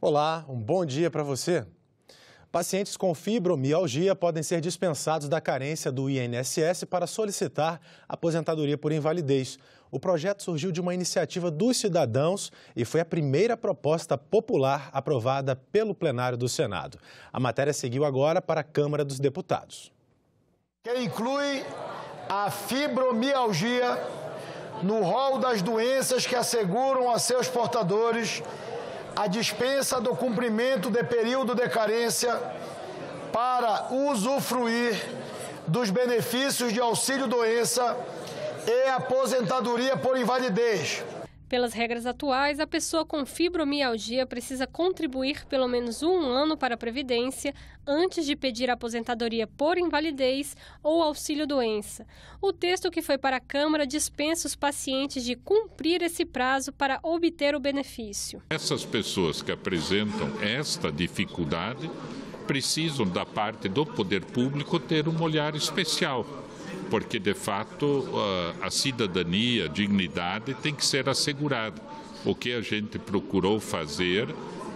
Olá, um bom dia para você. Pacientes com fibromialgia podem ser dispensados da carência do INSS para solicitar aposentadoria por invalidez. O projeto surgiu de uma iniciativa dos cidadãos e foi a primeira proposta popular aprovada pelo plenário do Senado. A matéria seguiu agora para a Câmara dos Deputados. Que inclui a fibromialgia no rol das doenças que asseguram a seus portadores a dispensa do cumprimento de período de carência para usufruir dos benefícios de auxílio-doença e aposentadoria por invalidez. Pelas regras atuais, a pessoa com fibromialgia precisa contribuir pelo menos um ano para a Previdência antes de pedir aposentadoria por invalidez ou auxílio-doença. O texto que foi para a Câmara dispensa os pacientes de cumprir esse prazo para obter o benefício. Essas pessoas que apresentam esta dificuldade precisam, da parte do poder público, ter um olhar especial. Porque, de fato, a cidadania, a dignidade tem que ser assegurada. O que a gente procurou fazer,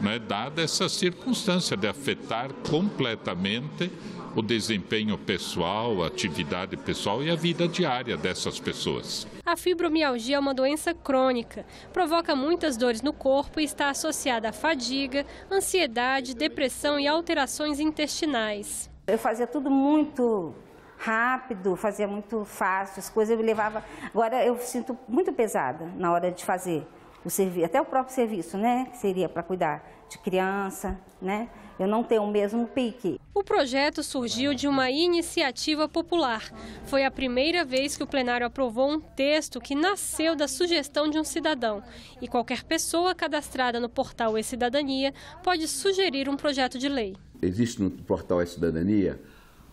né, dada essa circunstância de afetar completamente o desempenho pessoal, a atividade pessoal e a vida diária dessas pessoas. A fibromialgia é uma doença crônica, provoca muitas dores no corpo e está associada à fadiga, ansiedade, depressão e alterações intestinais. Eu fazia tudo muito rápido, fazia muito fácil, as coisas eu levava. Agora eu sinto muito pesada na hora de fazer o serviço, até o próprio serviço, né? Que seria para cuidar de criança, né? Eu não tenho o mesmo pique. O projeto surgiu de uma iniciativa popular. Foi a primeira vez que o plenário aprovou um texto que nasceu da sugestão de um cidadão. E qualquer pessoa cadastrada no portal E-Cidadania pode sugerir um projeto de lei. Existe no portal E-Cidadania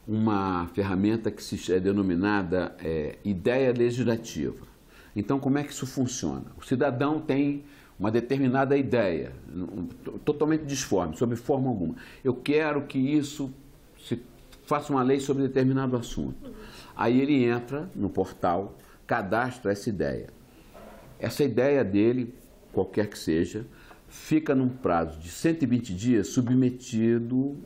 uma ferramenta que é denominada ideia legislativa. Então, como é que isso funciona? O cidadão tem uma determinada ideia, totalmente disforme, sob forma alguma. Eu quero que isso se faça uma lei sobre determinado assunto. Aí ele entra no portal, cadastra essa ideia. Essa ideia dele, qualquer que seja, fica num prazo de 120 dias submetido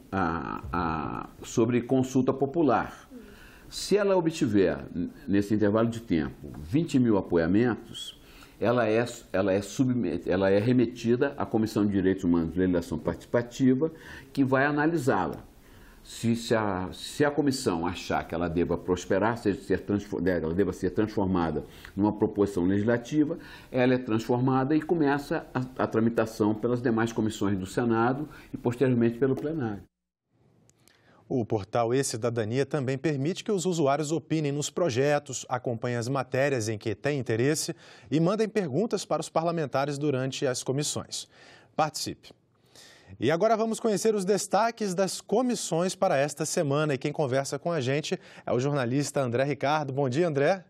sobre consulta popular. Se ela obtiver, nesse intervalo de tempo, 20 mil apoiamentos, ela é remetida à Comissão de Direitos Humanos e Legislação Participativa, que vai analisá-la. Se a comissão achar que ela deva prosperar, ela deva ser transformada numa proposição legislativa, ela é transformada e começa a tramitação pelas demais comissões do Senado e posteriormente pelo plenário. O portal E-Cidadania também permite que os usuários opinem nos projetos, acompanhem as matérias em que têm interesse e mandem perguntas para os parlamentares durante as comissões. Participe! E agora vamos conhecer os destaques das comissões para esta semana. E quem conversa com a gente é o jornalista André Ricardo. Bom dia, André.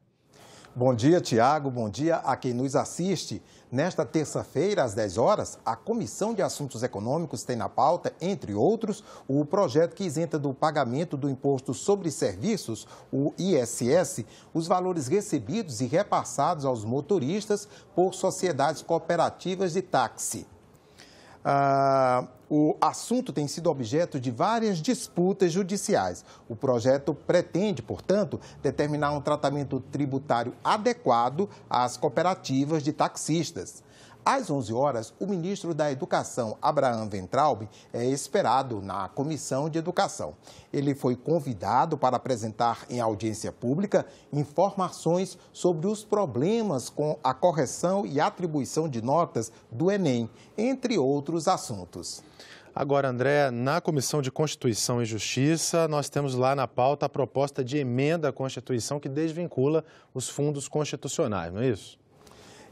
Bom dia, Tiago. Bom dia a quem nos assiste. Nesta terça-feira, às 10 horas, a Comissão de Assuntos Econômicos tem na pauta, entre outros, o projeto que isenta do pagamento do Imposto sobre Serviços, o ISS, os valores recebidos e repassados aos motoristas por sociedades cooperativas de táxi. O assunto tem sido objeto de várias disputas judiciais. O projeto pretende, portanto, determinar um tratamento tributário adequado às cooperativas de taxistas. Às 11 horas, o ministro da Educação, Abraham Weintraub, é esperado na Comissão de Educação. Ele foi convidado para apresentar em audiência pública informações sobre os problemas com a correção e atribuição de notas do Enem, entre outros assuntos. Agora, André, na Comissão de Constituição e Justiça, nós temos lá na pauta a proposta de emenda à Constituição que desvincula os fundos constitucionais, não é isso?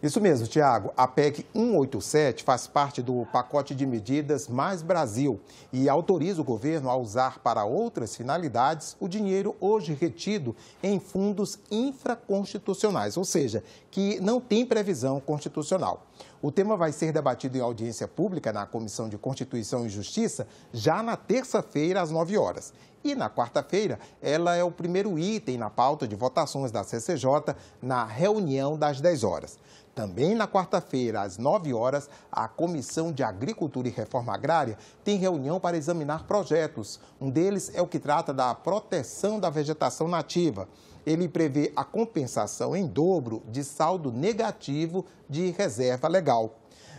Isso mesmo, Tiago. A PEC 187 faz parte do pacote de medidas Mais Brasil e autoriza o governo a usar para outras finalidades o dinheiro hoje retido em fundos infraconstitucionais, ou seja, que não tem previsão constitucional. O tema vai ser debatido em audiência pública na Comissão de Constituição e Justiça já na terça-feira, às 9 horas. E na quarta-feira, ela é o primeiro item na pauta de votações da CCJ na reunião das 10 horas. Também na quarta-feira, às 9 horas, a Comissão de Agricultura e Reforma Agrária tem reunião para examinar projetos. Um deles é o que trata da proteção da vegetação nativa. Ele prevê a compensação em dobro de saldo negativo de reserva legal.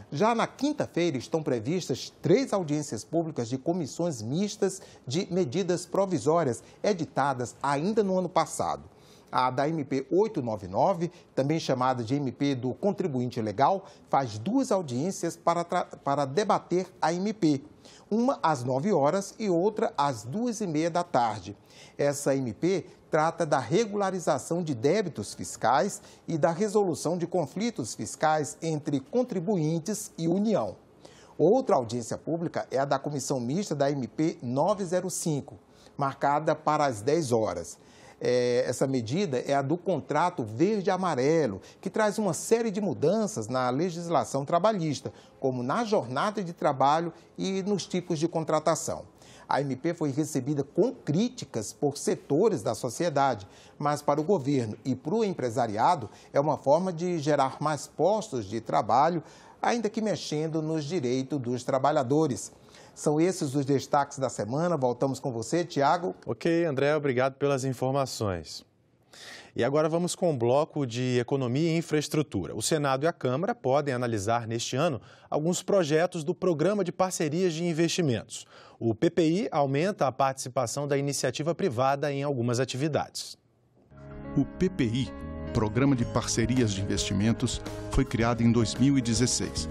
Já na quinta-feira estão previstas 3 audiências públicas de comissões mistas de medidas provisórias editadas ainda no ano passado. A da MP 899, também chamada de MP do Contribuinte Legal, faz 2 audiências para debater a MP. Uma às 9 horas e outra às 2h30 da tarde. Essa MP trata da regularização de débitos fiscais e da resolução de conflitos fiscais entre contribuintes e União. Outra audiência pública é a da Comissão Mista da MP 905, marcada para as 10 horas. Essa medida é a do contrato verde-amarelo, que traz uma série de mudanças na legislação trabalhista, como na jornada de trabalho e nos tipos de contratação. A MP foi recebida com críticas por setores da sociedade, mas para o governo e para o empresariado é uma forma de gerar mais postos de trabalho, ainda que mexendo nos direitos dos trabalhadores. São esses os destaques da semana. Voltamos com você, Tiago. Ok, André, obrigado pelas informações. E agora vamos com o bloco de Economia e Infraestrutura. O Senado e a Câmara podem analisar neste ano alguns projetos do Programa de Parcerias de Investimentos. O PPI aumenta a participação da iniciativa privada em algumas atividades. O PPI, Programa de Parcerias de Investimentos, foi criado em 2016.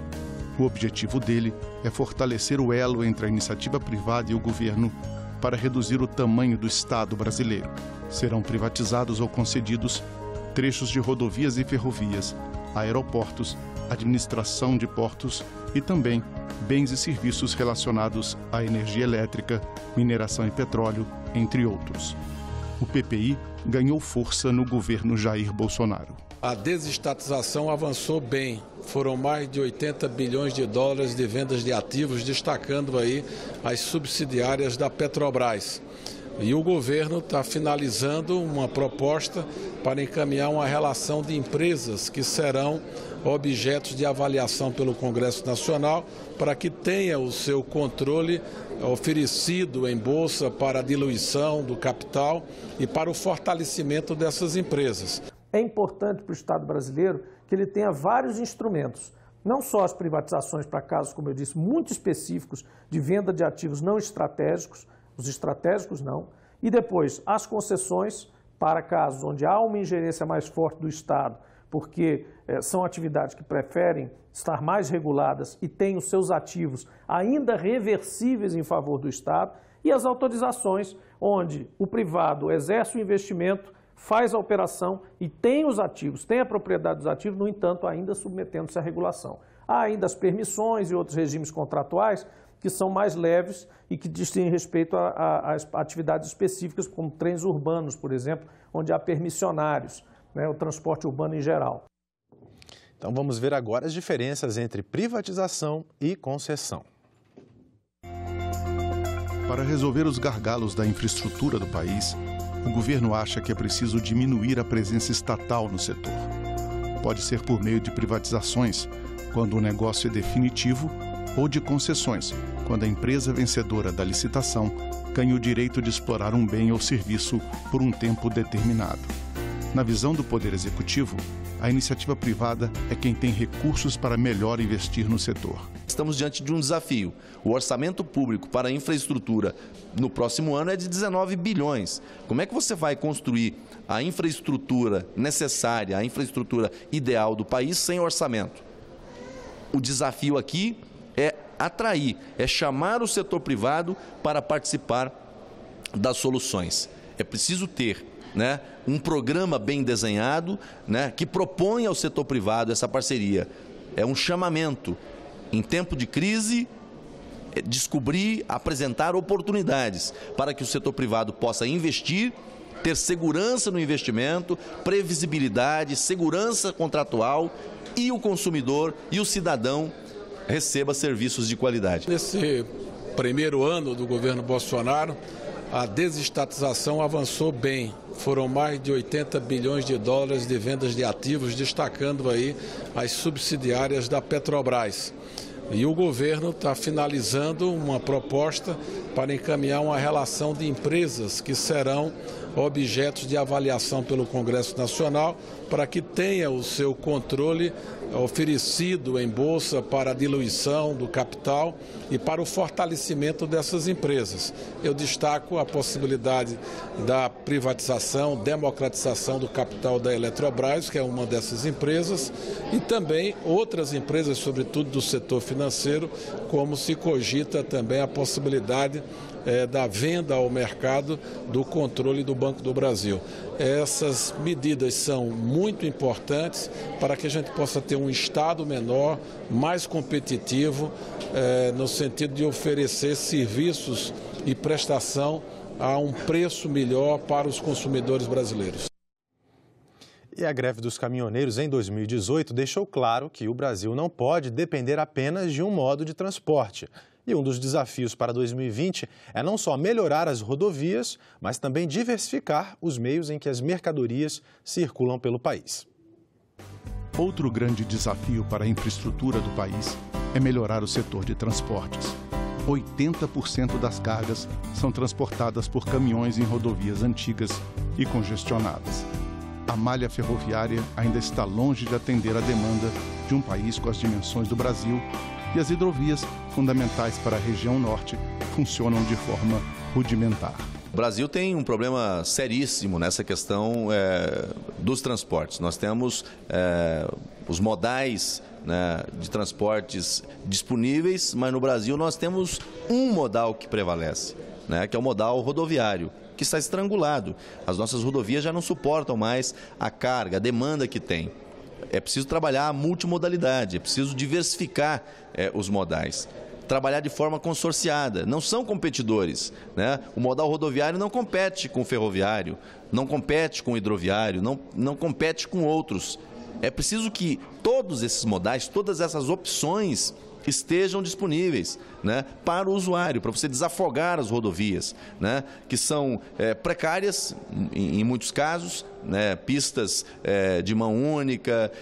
O objetivo dele é fortalecer o elo entre a iniciativa privada e o governo para reduzir o tamanho do Estado brasileiro. Serão privatizados ou concedidos trechos de rodovias e ferrovias, aeroportos, administração de portos e também bens e serviços relacionados à energia elétrica, mineração e petróleo, entre outros. O PPI ganhou força no governo Jair Bolsonaro. A desestatização avançou bem. Foram mais de 80 bilhões de dólares de vendas de ativos, destacando aí as subsidiárias da Petrobras. E o governo está finalizando uma proposta para encaminhar uma relação de empresas que serão objetos de avaliação pelo Congresso Nacional para que tenha o seu controle oferecido em bolsa para a diluição do capital e para o fortalecimento dessas empresas. É importante para o Estado brasileiro que ele tenha vários instrumentos, não só as privatizações para casos, como eu disse, muito específicos de venda de ativos não estratégicos, os estratégicos não, e depois as concessões para casos onde há uma ingerência mais forte do Estado, porque são atividades que preferem estar mais reguladas e têm os seus ativos ainda reversíveis em favor do Estado, e as autorizações, onde o privado exerce o investimento, faz a operação e tem os ativos, tem a propriedade dos ativos, no entanto, ainda submetendo-se à regulação. Há ainda as permissões e outros regimes contratuais que são mais leves e que dizem respeito a atividades específicas, como trens urbanos, por exemplo, onde há permissionários, né, o transporte urbano em geral. Então vamos ver agora as diferenças entre privatização e concessão. Para resolver os gargalos da infraestrutura do país, o governo acha que é preciso diminuir a presença estatal no setor. Pode ser por meio de privatizações, quando o negócio é definitivo, ou de concessões, quando a empresa vencedora da licitação ganha o direito de explorar um bem ou serviço por um tempo determinado. Na visão do Poder Executivo, a iniciativa privada é quem tem recursos para melhor investir no setor. Estamos diante de um desafio. O orçamento público para a infraestrutura no próximo ano é de 19 bilhões. Como é que você vai construir a infraestrutura necessária, a infraestrutura ideal do país sem orçamento? O desafio aqui é atrair, é chamar o setor privado para participar das soluções. É preciso ter, né, um programa bem desenhado, né, que propõe ao setor privado essa parceria. É um chamamento. Em tempo de crise, descobrir, apresentar oportunidades para que o setor privado possa investir, ter segurança no investimento, previsibilidade, segurança contratual e o consumidor e o cidadão receba serviços de qualidade. Nesse primeiro ano do governo Bolsonaro, a desestatização avançou bem. Foram mais de 80 bilhões de dólares de vendas de ativos, destacando aí as subsidiárias da Petrobras. E o governo está finalizando uma proposta para encaminhar uma relação de empresas que serão objetos de avaliação pelo Congresso Nacional para que tenha o seu controle oferecido em bolsa para a diluição do capital e para o fortalecimento dessas empresas. Eu destaco a possibilidade da privatização, democratização do capital da Eletrobras, que é uma dessas empresas, e também outras empresas, sobretudo do setor financeiro, como se cogita também a possibilidade da venda ao mercado do controle do Banco do Brasil. Essas medidas são muito importantes para que a gente possa ter um Estado menor, mais competitivo, no sentido de oferecer serviços e prestação a um preço melhor para os consumidores brasileiros. E a greve dos caminhoneiros em 2018 deixou claro que o Brasil não pode depender apenas de um modo de transporte. E um dos desafios para 2020 é não só melhorar as rodovias, mas também diversificar os meios em que as mercadorias circulam pelo país. Outro grande desafio para a infraestrutura do país é melhorar o setor de transportes. 80% das cargas são transportadas por caminhões em rodovias antigas e congestionadas. A malha ferroviária ainda está longe de atender a demanda de um país com as dimensões do Brasil, e as hidrovias, fundamentais para a região norte, funcionam de forma rudimentar. O Brasil tem um problema seríssimo nessa questão dos transportes. Nós temos os modais, né, de transportes disponíveis, mas no Brasil nós temos um modal que prevalece, né, que é o modal rodoviário, que está estrangulado. As nossas rodovias já não suportam mais a carga, a demanda que tem. É preciso trabalhar a multimodalidade, é preciso diversificar os modais. Trabalhar de forma consorciada, não são competidores, né? O modal rodoviário não compete com o ferroviário, não compete com o hidroviário, não compete com outros. É preciso que todos esses modais, todas essas opções estejam disponíveis, né, para o usuário, para você desafogar as rodovias, né, que são precárias em muitos casos, né, pistas de mão única,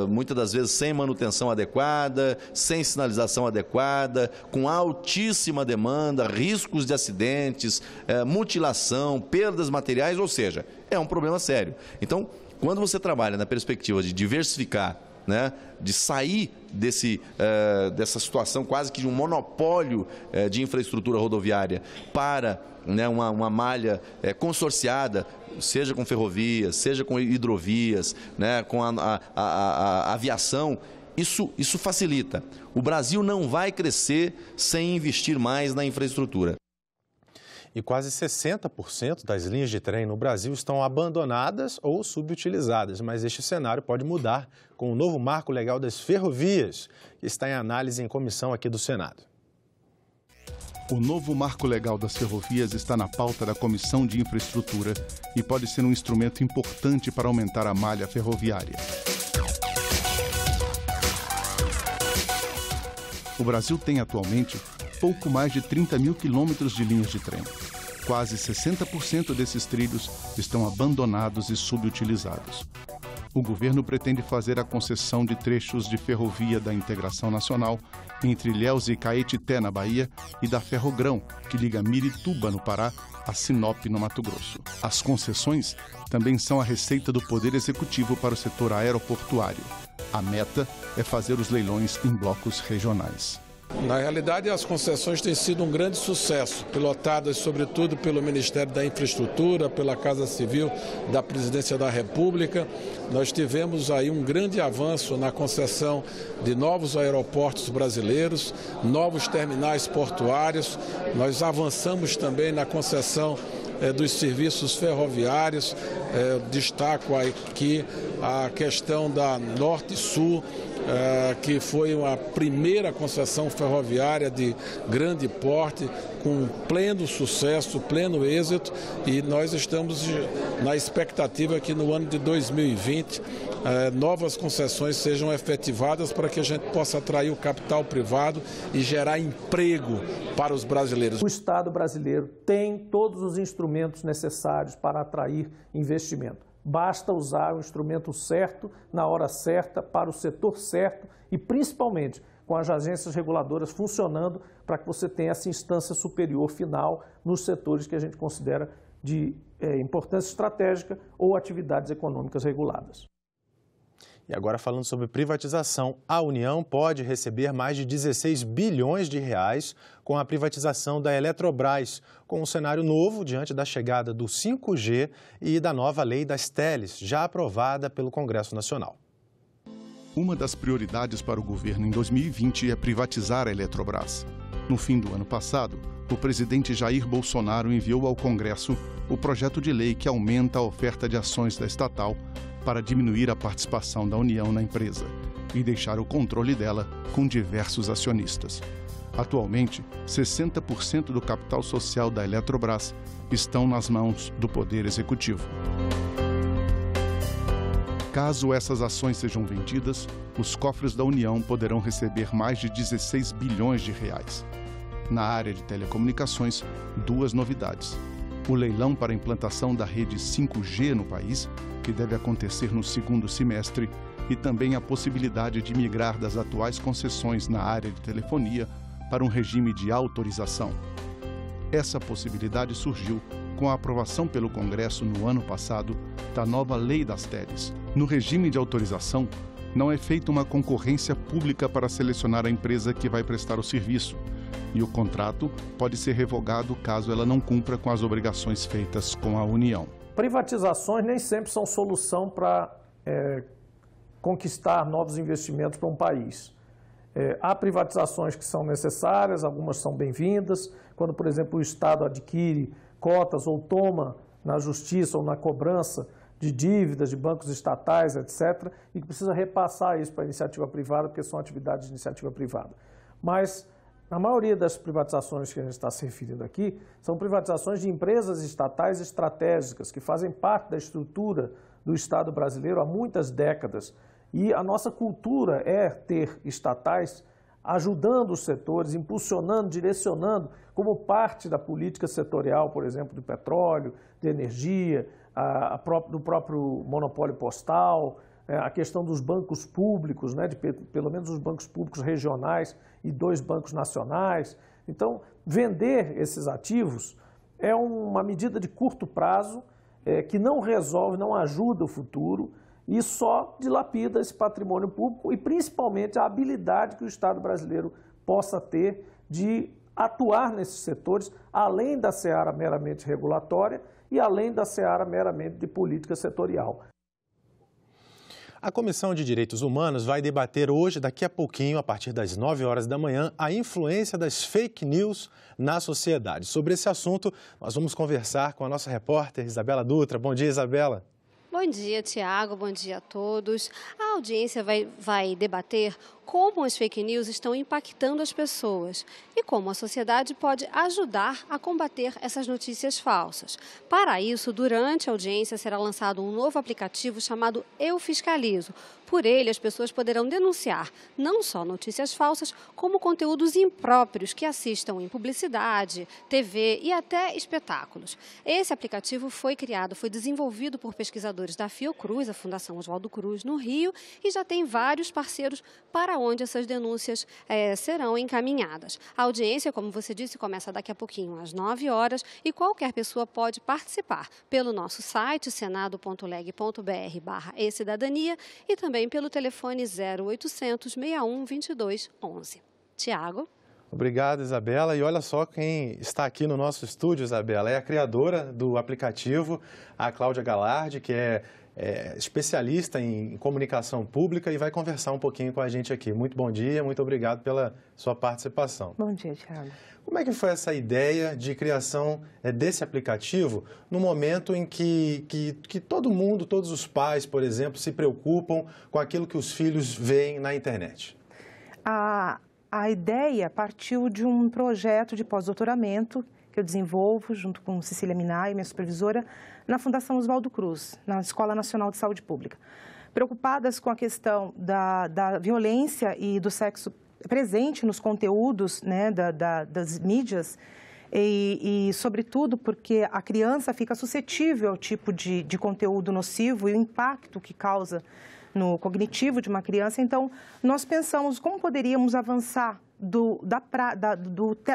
muitas das vezes sem manutenção adequada, sem sinalização adequada, com altíssima demanda, riscos de acidentes, mutilação, perdas materiais, ou seja, é um problema sério. Então, quando você trabalha na perspectiva de diversificar, né, de sair dessa situação quase que de um monopólio de infraestrutura rodoviária para, né, uma malha consorciada, seja com ferrovias, seja com hidrovias, né, com a aviação, isso facilita. O Brasil não vai crescer sem investir mais na infraestrutura. E quase 60% das linhas de trem no Brasil estão abandonadas ou subutilizadas, mas este cenário pode mudar com o novo Marco Legal das Ferrovias, que está em análise em comissão aqui do Senado. O novo Marco Legal das Ferrovias está na pauta da Comissão de Infraestrutura e pode ser um instrumento importante para aumentar a malha ferroviária. O Brasil tem atualmente pouco mais de 30 mil quilômetros de linhas de trem. Quase 60% desses trilhos estão abandonados e subutilizados. O governo pretende fazer a concessão de trechos de ferrovia da Integração Nacional entre Ilhéus e Caetité, na Bahia, e da Ferrogrão, que liga Mirituba, no Pará, a Sinop, no Mato Grosso. As concessões também são a receita do Poder Executivo para o setor aeroportuário. A meta é fazer os leilões em blocos regionais. Na realidade, as concessões têm sido um grande sucesso, pilotadas sobretudo pelo Ministério da Infraestrutura, pela Casa Civil da Presidência da República. Nós tivemos aí um grande avanço na concessão de novos aeroportos brasileiros, novos terminais portuários. Nós avançamos também na concessão dos serviços ferroviários. Destaco aqui a questão da Norte-Sul, que foi uma primeira concessão ferroviária de grande porte, com pleno sucesso, pleno êxito, e nós estamos na expectativa que no ano de 2020 novas concessões sejam efetivadas para que a gente possa atrair o capital privado e gerar emprego para os brasileiros. O Estado brasileiro tem todos os instrumentos necessários para atrair investimento. Basta usar o instrumento certo, na hora certa, para o setor certo e, principalmente, com as agências reguladoras funcionando para que você tenha essa instância superior final nos setores que a gente considera de importância estratégica ou atividades econômicas reguladas. E agora falando sobre privatização, a União pode receber mais de 16 bilhões de reais com a privatização da Eletrobras, com um cenário novo diante da chegada do 5G e da nova lei das teles, já aprovada pelo Congresso Nacional. Uma das prioridades para o governo em 2020 é privatizar a Eletrobras. No fim do ano passado, o presidente Jair Bolsonaro enviou ao Congresso o projeto de lei que aumenta a oferta de ações da estatal para diminuir a participação da União na empresa e deixar o controle dela com diversos acionistas. Atualmente, 60% do capital social da Eletrobras estão nas mãos do Poder Executivo. Caso essas ações sejam vendidas, os cofres da União poderão receber mais de 16 bilhões de reais. Na área de telecomunicações, duas novidades. O leilão para a implantação da rede 5G no país, que deve acontecer no segundo semestre, e também a possibilidade de migrar das atuais concessões na área de telefonia para um regime de autorização. Essa possibilidade surgiu com a aprovação pelo Congresso no ano passado da nova Lei das Teles. No regime de autorização, não é feita uma concorrência pública para selecionar a empresa que vai prestar o serviço, e o contrato pode ser revogado caso ela não cumpra com as obrigações feitas com a União. Privatizações nem sempre são solução para conquistar novos investimentos para um país. Há privatizações que são necessárias, algumas são bem-vindas, quando, por exemplo, o Estado adquire cotas ou toma na justiça ou na cobrança de dívidas de bancos estatais, etc., e que precisa repassar isso para a iniciativa privada, porque são atividades de iniciativa privada. Mas a maioria das privatizações que a gente está se referindo aqui são privatizações de empresas estatais estratégicas que fazem parte da estrutura do Estado brasileiro há muitas décadas. E a nossa cultura é ter estatais ajudando os setores, impulsionando, direcionando como parte da política setorial, por exemplo, do petróleo, de energia, do próprio monopólio postal, a questão dos bancos públicos, né, de pelo menos os bancos públicos regionais e 2 bancos nacionais. Então, vender esses ativos é uma medida de curto prazo que não resolve, não ajuda o futuro e só dilapida esse patrimônio público e principalmente a habilidade que o Estado brasileiro possa ter de atuar nesses setores, além da seara meramente regulatória e além da seara meramente de política setorial. A Comissão de Direitos Humanos vai debater hoje, daqui a pouquinho, a partir das 9 horas da manhã, a influência das fake news na sociedade. Sobre esse assunto, nós vamos conversar com a nossa repórter Isabela Dutra. Bom dia, Isabela. Bom dia, Tiago. Bom dia a todos. A audiência vai debater como as fake news estão impactando as pessoas e como a sociedade pode ajudar a combater essas notícias falsas. Para isso, durante a audiência será lançado um novo aplicativo chamado Eu Fiscalizo. Por ele, as pessoas poderão denunciar não só notícias falsas, como conteúdos impróprios que assistam em publicidade, TV e até espetáculos. Esse aplicativo foi desenvolvido por pesquisadores da Fiocruz, a Fundação Oswaldo Cruz, no Rio, e já tem vários parceiros para onde essas denúncias serão encaminhadas. A audiência, como você disse, começa daqui a pouquinho, às 9 horas, e qualquer pessoa pode participar pelo nosso site, senado.leg.br/ecidadania, e também pelo telefone 0800 61 22 11. Tiago? Obrigado, Isabela. E olha só quem está aqui no nosso estúdio, Isabela, é a criadora do aplicativo, a Cláudia Galardi, que é especialista em comunicação pública e vai conversar um pouquinho com a gente aqui. Muito bom dia, muito obrigado pela sua participação. Bom dia, Thiago. Como é que foi essa ideia de criação desse aplicativo no momento em que todo mundo, todos os pais, por exemplo, se preocupam com aquilo que os filhos veem na internet? A ideia partiu de um projeto de pós-doutoramento que eu desenvolvo junto com Cecília Minay, minha supervisora, na Fundação Oswaldo Cruz, na Escola Nacional de Saúde Pública. Preocupadas com a questão da violência e do sexo presente nos conteúdos, né, das mídias e, sobretudo, porque a criança fica suscetível ao tipo de conteúdo nocivo e o impacto que causa no cognitivo de uma criança. Então, nós pensamos como poderíamos avançar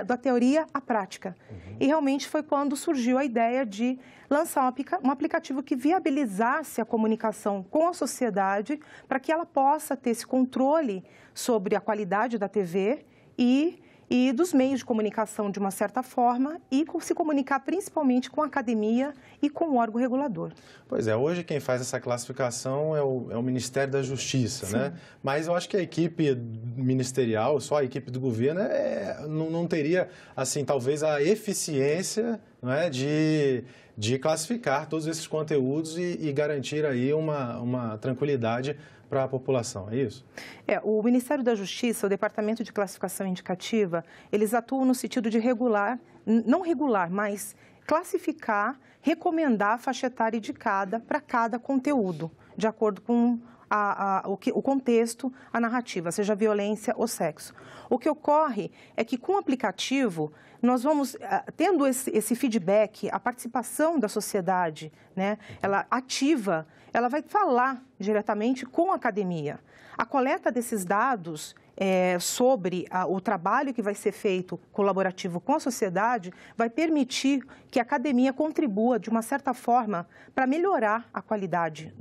da teoria à prática. E realmente foi quando surgiu a ideia de lançar um aplicativo que viabilizasse a comunicação com a sociedade para que ela possa ter esse controle sobre a qualidade da TV e dos meios de comunicação de uma certa forma e se comunicar principalmente com a academia e com o órgão regulador. Pois é, hoje quem faz essa classificação é o Ministério da Justiça, Sim. né? Mas eu acho que a equipe ministerial, só a equipe do governo, não teria, assim, talvez a eficiência, não é, de classificar todos esses conteúdos e garantir aí uma tranquilidade para a população, é isso? O Ministério da Justiça, o Departamento de Classificação Indicativa, eles atuam no sentido de regular, não regular, mas classificar, recomendar a faixa etária indicada para cada conteúdo, de acordo com o contexto, a narrativa, seja violência ou sexo. O que ocorre é que com o aplicativo, nós vamos, tendo esse feedback, a participação da sociedade, né, ela ativa, ela vai falar diretamente com a academia. A coleta desses dados sobre o trabalho que vai ser feito colaborativo com a sociedade vai permitir que a academia contribua de uma certa forma para melhorar a qualidade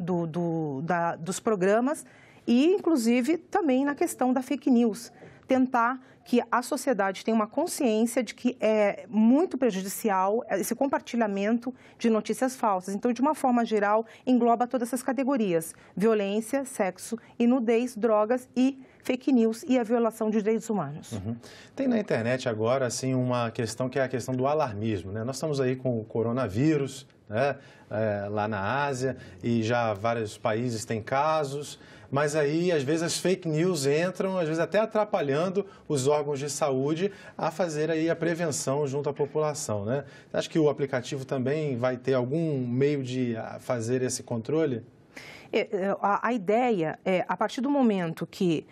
dos programas e, inclusive, também na questão da fake news. Tentar que a sociedade tenha uma consciência de que é muito prejudicial esse compartilhamento de notícias falsas. Então, de uma forma geral, engloba todas essas categorias: violência, sexo e nudez, drogas e fake news e a violação de direitos humanos. Uhum. Tem na internet agora, assim, uma questão que é a questão do alarmismo, né? Nós estamos aí com o coronavírus, né? Lá na Ásia, e já vários países têm casos, mas aí, às vezes, as fake news entram, às vezes até atrapalhando os órgãos de saúde a fazer aí a prevenção junto à população, né? Você acha que o aplicativo também vai ter algum meio de fazer esse controle? A ideia é, a partir do momento que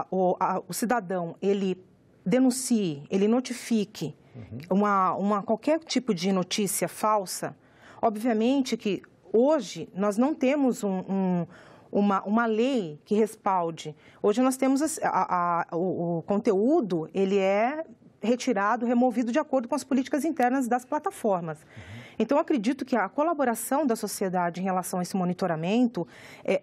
o cidadão, ele denuncie, ele notifique qualquer tipo de notícia falsa, obviamente que hoje nós não temos uma lei que respalde. Hoje nós temos o conteúdo, ele é retirado, removido de acordo com as políticas internas das plataformas. Então, eu acredito que a colaboração da sociedade em relação a esse monitoramento,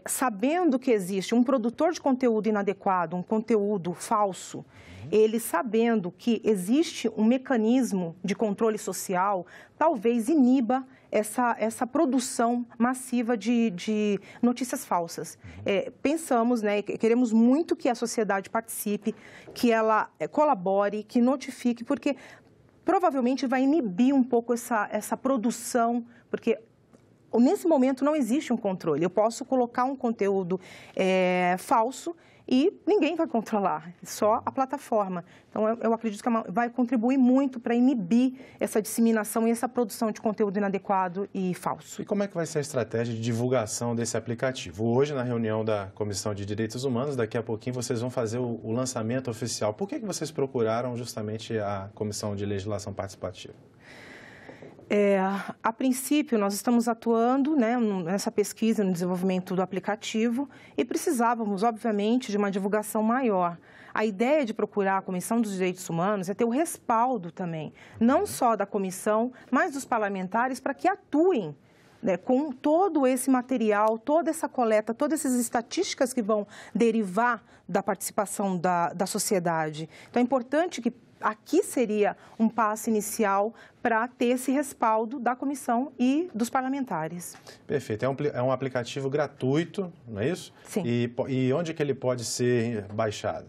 sabendo que existe um produtor de conteúdo inadequado, um conteúdo falso, ele sabendo que existe um mecanismo de controle social, talvez iniba essa produção massiva de notícias falsas. Pensamos, né, queremos muito que a sociedade participe, que ela colabore, que notifique, porque provavelmente vai inibir um pouco essa produção, porque nesse momento não existe um controle. Eu posso colocar um conteúdo falso e ninguém vai controlar, só a plataforma. Então, eu acredito que vai contribuir muito para inibir essa disseminação e essa produção de conteúdo inadequado e falso. E como é que vai ser a estratégia de divulgação desse aplicativo? Hoje, na reunião da Comissão de Direitos Humanos, daqui a pouquinho vocês vão fazer o lançamento oficial. Por que vocês procuraram justamente a Comissão de Legislação Participativa? A princípio, nós estamos atuando, né, nessa pesquisa, no desenvolvimento do aplicativo e precisávamos, obviamente, de uma divulgação maior. A ideia de procurar a Comissão dos Direitos Humanos é ter o respaldo também, não só da comissão, mas dos parlamentares, para que atuem, né, com todo esse material, toda essa coleta, todas essas estatísticas que vão derivar da participação da sociedade. Então, é importante que aqui seria um passo inicial para ter esse respaldo da comissão e dos parlamentares. Perfeito. É um aplicativo gratuito, não é isso? Sim. E onde que ele pode ser baixado?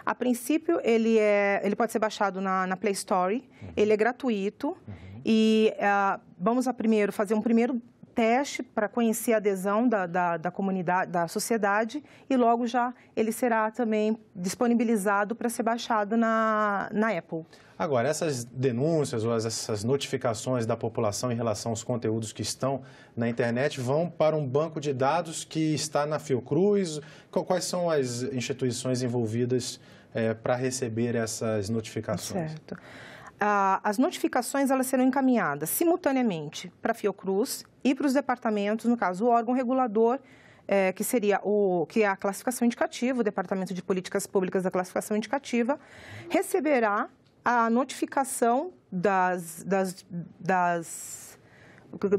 A princípio, ele pode ser baixado na Play Store, ele é gratuito e vamos primeiro fazer um primeiro teste para conhecer a adesão da comunidade, da sociedade, e logo já ele será também disponibilizado para ser baixado na Apple. Agora, essas denúncias ou essas notificações da população em relação aos conteúdos que estão na internet vão para um banco de dados que está na Fiocruz? Quais são as instituições envolvidas para receber essas notificações? Certo. As notificações elas serão encaminhadas simultaneamente para a Fiocruz e para os departamentos, no caso, o órgão regulador, que é a classificação indicativa, o Departamento de Políticas Públicas da Classificação Indicativa, receberá a notificação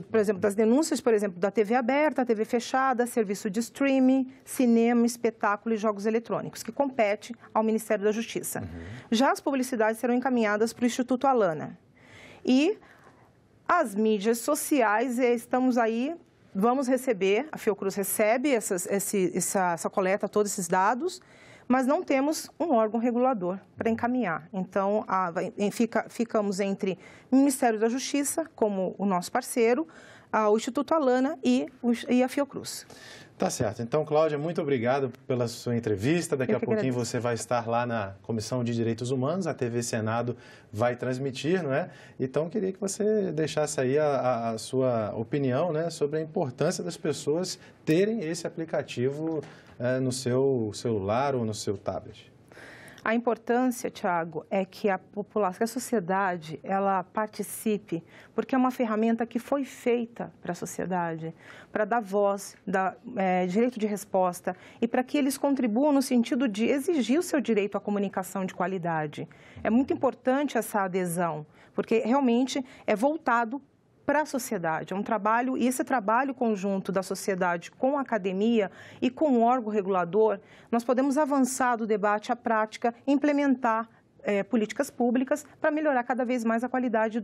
por exemplo, das denúncias, por exemplo, da TV aberta, TV fechada, serviço de streaming, cinema, espetáculo e jogos eletrônicos, que compete ao Ministério da Justiça. Já as publicidades serão encaminhadas para o Instituto Alana. E as mídias sociais, estamos aí, vamos receber, a Fiocruz recebe essa coleta, todos esses dados, mas não temos um órgão regulador para encaminhar. Então, ficamos entre o Ministério da Justiça, como o nosso parceiro, o Instituto Alana e a Fiocruz. Tá certo. Então, Cláudia, muito obrigado pela sua entrevista. Daqui a pouquinho você vai estar lá na Comissão de Direitos Humanos, a TV Senado vai transmitir, não é? Então, queria que você deixasse aí a sua opinião, né, sobre a importância das pessoas terem esse aplicativo no seu celular ou no seu tablet. A importância, Tiago, é que a população, que a sociedade, ela participe, porque é uma ferramenta que foi feita para a sociedade, para dar voz, dar direito de resposta e para que eles contribuam no sentido de exigir o seu direito à comunicação de qualidade. É muito importante essa adesão, porque realmente é voltado para a sociedade. É um trabalho, e esse trabalho conjunto da sociedade com a academia e com o órgão regulador, nós podemos avançar do debate à prática e implementar políticas públicas para melhorar cada vez mais a qualidade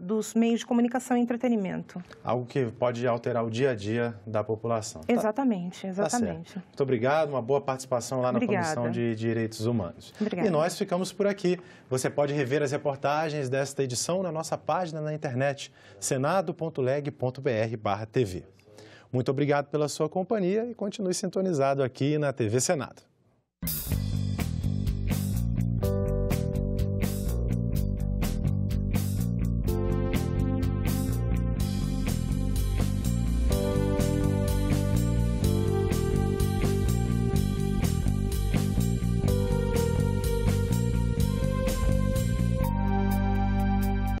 dos meios de comunicação e entretenimento. Algo que pode alterar o dia a dia da população. Exatamente, exatamente. Tá, muito obrigado, uma boa participação lá na Comissão de Direitos Humanos. Obrigada. E nós ficamos por aqui. Você pode rever as reportagens desta edição na nossa página na internet, senado.leg.br/tv. Muito obrigado pela sua companhia e continue sintonizado aqui na TV Senado.